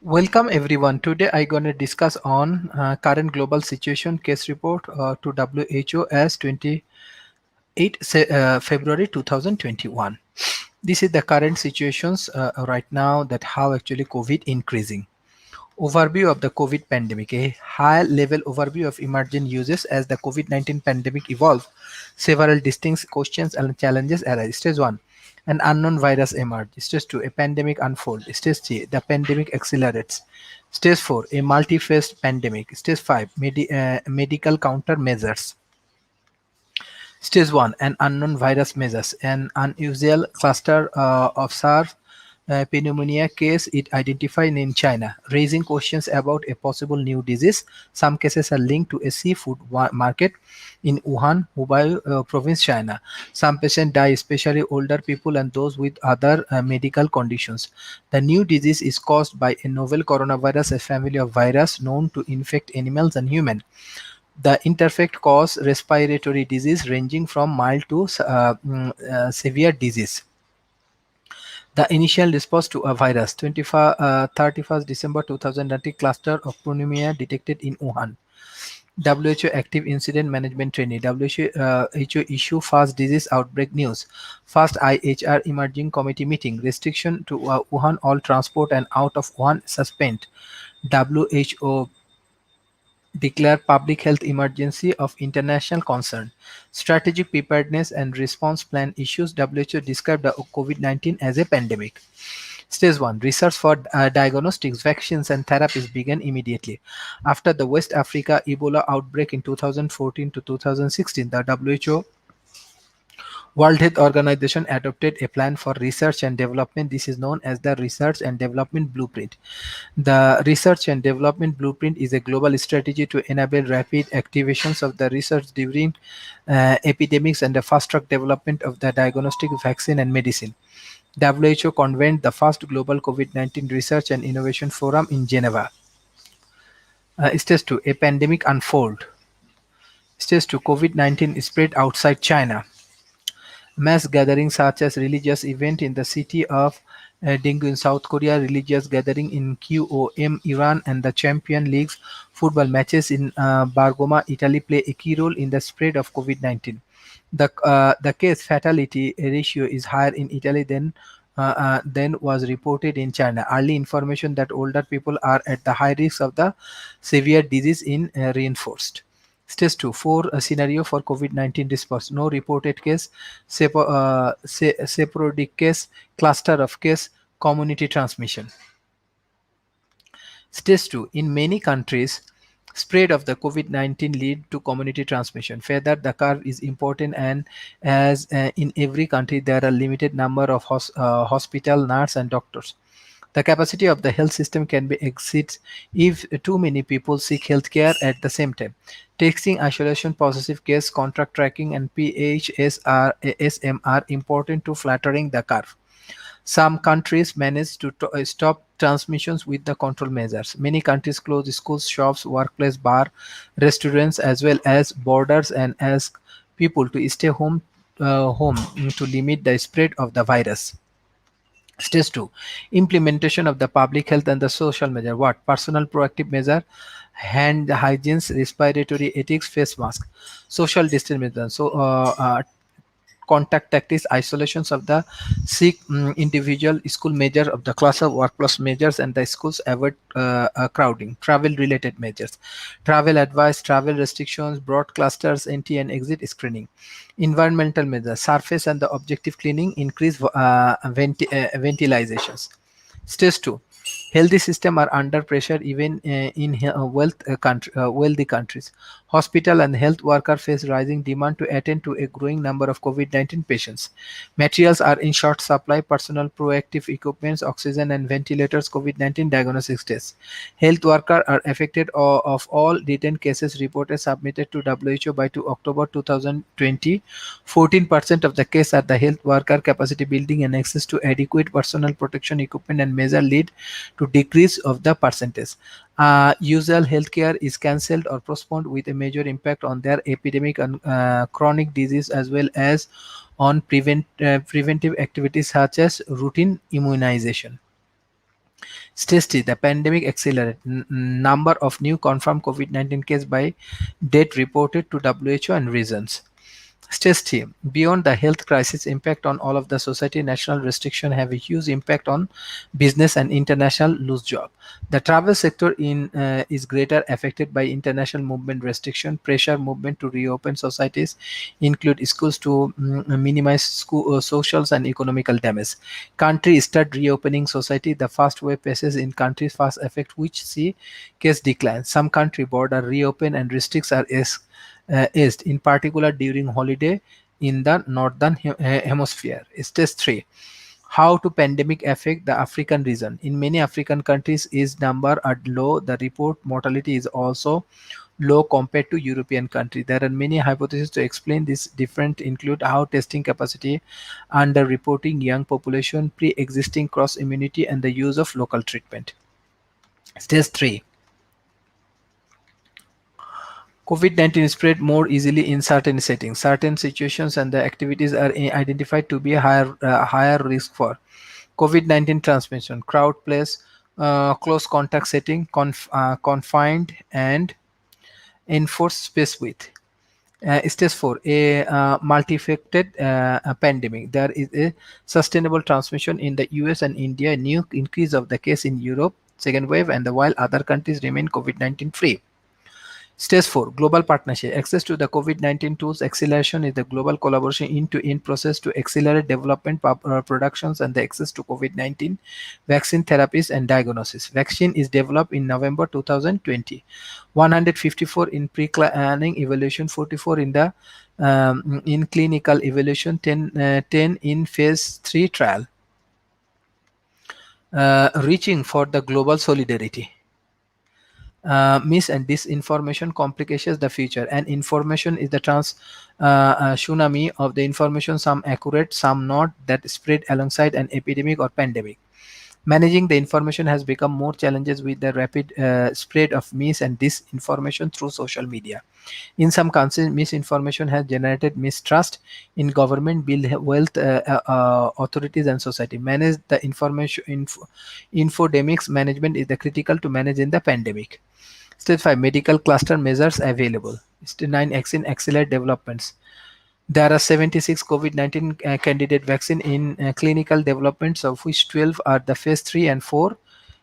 Welcome everyone. Today I gonna discuss on current global situation case report to WHO as 28 February 2021. This is the current situations right now that how actually COVID increasing. Overview of the COVID pandemic. A high-level overview of emerging uses as the COVID-19 pandemic evolved. Several distinct questions and challenges arise. Stage 1. An unknown virus emerged. Stage 2. A pandemic unfolds. Stage 3. The pandemic accelerates. Stage 4. A multi-phased pandemic. Stage 5. Medical countermeasures. Stage 1. An unknown virus measures. An unusual cluster of SARS pneumonia case it identified in China, raising questions about a possible new disease. Some cases are linked to a seafood market in Wuhan, Hubei province, China. Some patients die, especially older people and those with other medical conditions. The new disease is caused by a novel coronavirus, a family of virus known to infect animals and humans. The interfect cause respiratory disease ranging from mild to severe disease. The initial response to a virus, 31st December 2020, cluster of pneumonia detected in Wuhan. WHO Active Incident Management Training. WHO issue fast disease outbreak news. First IHR Emerging Committee meeting. Restriction to Wuhan all transport and out of Wuhan suspend. WHO declare public health emergency of international concern. Strategic preparedness and response plan issues. WHO described the COVID-19 as a pandemic. Stage 1. Research for diagnostics, vaccines and therapies began immediately. After the West Africa Ebola outbreak in 2014 to 2016, the WHO World Health Organization adopted a plan for research and development. This is known as the Research and Development Blueprint. The Research and Development Blueprint is a global strategy to enable rapid activations of the research during epidemics and the fast-track development of the diagnostic, vaccine and medicine. WHO convened the first global COVID-19 research and innovation forum in Geneva. Stage 2. A pandemic unfold. Stage 2. COVID-19 spread outside China. Mass gatherings such as religious event in the city of Daegu in South Korea, religious gathering in QOM Iran, and the Champion League's football matches in Bergamo, Italy play a key role in the spread of COVID-19. The case fatality ratio is higher in Italy than was reported in China. Early information that older people are at the high risk of the severe disease in reinforced. Stage 2. Scenario for COVID-19 response. No reported case, sporadic case, cluster of case, community transmission. Stage 2. In many countries, spread of the COVID-19 lead to community transmission. Further, the curve is important, and as in every country, there are limited number of hospital, nurse and doctors. The capacity of the health system can be exceeds if too many people seek health care at the same time. Testing, isolation, positive case, contact tracking, and PHSM are important to flattering the curve. Some countries manage to stop transmissions with the control measures. Many countries close schools, shops, workplace, bar, restaurants, as well as borders, and ask people to stay home to limit the spread of the virus. Stage 2. Implementation of the public health and the social measure. What? Personal proactive measure, hand hygiene, respiratory ethics, face mask, social distance measure. So, contact tactics, isolations of the sick individual, school measure of the class of workplace measures, and the schools avoid crowding. Travel related measures, travel advice, travel restrictions, broad clusters, entry and exit screening. Environmental measures, surface and the objective cleaning, increase ventilations. Stage 2. Healthy systems are under pressure even in wealthy countries. Hospital and health workers face rising demand to attend to a growing number of COVID-19 patients. Materials are in short supply. Personal proactive equipments, oxygen and ventilators, COVID-19 diagnostics tests. Health workers are affected of all written cases reported submitted to WHO by 2 October 2020. 14% of the cases are the health worker capacity building and access to adequate personal protection equipment and measure lead to decrease of the percentage. Usual healthcare is cancelled or postponed with a major impact on their epidemic and chronic disease, as well as on preventive activities such as routine immunization. Stage 3, the pandemic accelerated. Number of new confirmed COVID-19 cases by date reported to WHO and regions. Stage 3. Beyond the health crisis impact on all of the society, national restriction have a huge impact on business and international lose job. The travel sector is greater affected by international movement restriction, pressure movement to reopen societies, include schools to minimize school, socials and economical damage. Country start reopening society. The first wave passes in countries first affect which see case decline. Some country border reopen and restricts are east, in particular during holiday in the northern hemisphere. Stage 3. How to pandemic affect the African region? In many African countries, age number are low. The report mortality is also low compared to European countries. There are many hypotheses to explain this. Different include how testing capacity, under-reporting young population, pre-existing cross immunity, and the use of local treatment. Stage 3. COVID-19 spread more easily in certain settings. Certain situations and the activities are identified to be higher risk for COVID-19 transmission. Crowd place, close contact setting, confined and enforced space with. Stage 4, a multifaceted pandemic. There is a sustainable transmission in the US and India, new increase of the case in Europe, second wave, and while other countries remain COVID-19 free. Stage 4, global partnership. Access to the COVID-19 tools. Acceleration is the global collaboration end-to-end process to accelerate development, productions, and the access to COVID-19 vaccine therapies and diagnosis. Vaccine is developed in November 2020. 154 in pre-planning evaluation, 44 in the in clinical evaluation, 10 in phase 3 trial. Reaching for the global solidarity. Mis and disinformation complications the future, and information is the tsunami of the information, some accurate, some not, that spread alongside an epidemic or pandemic. Managing the information has become more challenges with the rapid spread of mis and disinformation through social media. In some countries, misinformation has generated mistrust in government, build wealth, authorities, and society. Manage the infodemics management is the critical to manage in the pandemic. Stage 5, medical cluster measures available. Stage 9, accelerate developments. There are 76 COVID-19 candidate vaccine in clinical developments, of which 12 are the phase 3 and 4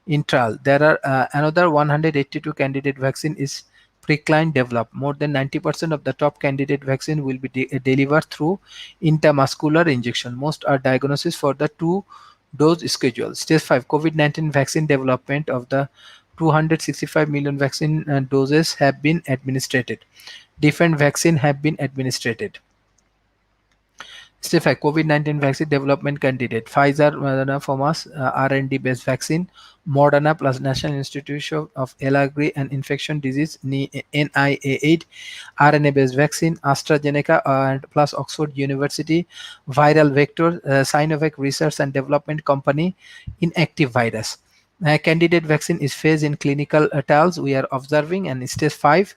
in trial. There are another 182 candidate vaccine is precline developed. More than 90% of the top candidate vaccine will be delivered through intramuscular injection. Most are diagnosis for the 2-dose schedule. Stage 5, COVID-19 vaccine development. Of the 265 million vaccine doses have been administered. Different vaccine have been administered. Stage 5, COVID-19 vaccine development candidate. Pfizer, Moderna, Pharma's R&D based vaccine. Moderna plus National Institute of Allergy and Infection Disease NIAID RNA based vaccine. AstraZeneca and plus Oxford University viral vector. Sinovac Research and Development Company inactive virus. Candidate vaccine is phased in clinical trials we are observing. And stage 5,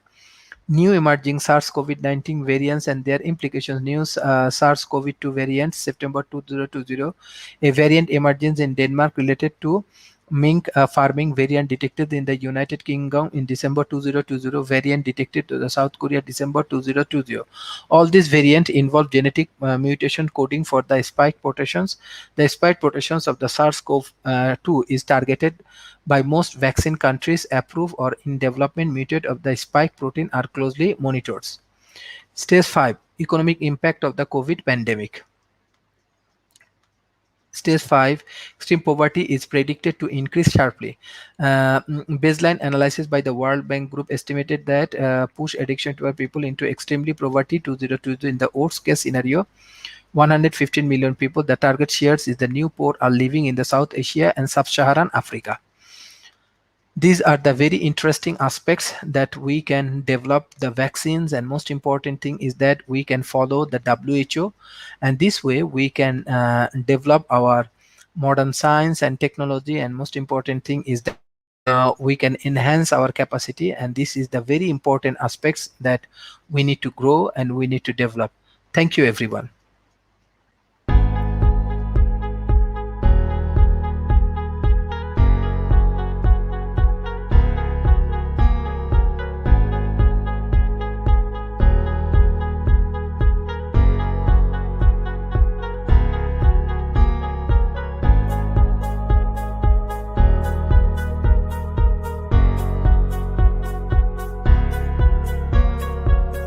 new emerging SARS-CoV-19 variants and their implications. New SARS-CoV-2 variants, September 2020. A variant emergence in Denmark related to mink farming. Variant detected in the United Kingdom in December 2020. Variant detected to the South Korea December 2020. All these variants involve genetic mutation coding for the spike protections. The spike protections of the SARS-CoV-2 is targeted by most vaccine countries. Approved or in development mutate of the spike protein are closely monitored. Stage 5, economic impact of the COVID pandemic. Stage 5, extreme poverty is predicted to increase sharply. Baseline analysis by the World Bank Group estimated that push addiction to our people into extremely poverty 2020 in the worst case scenario. 115 million people. The target shares is the new poor are living in the South Asia and Sub-Saharan Africa. These are the very interesting aspects that we can develop the vaccines, and most important thing is that we can follow the WHO, and this way we can develop our modern science and technology, and most important thing is that we can enhance our capacity, and this is the very important aspects that we need to grow and we need to develop. Thank you everyone.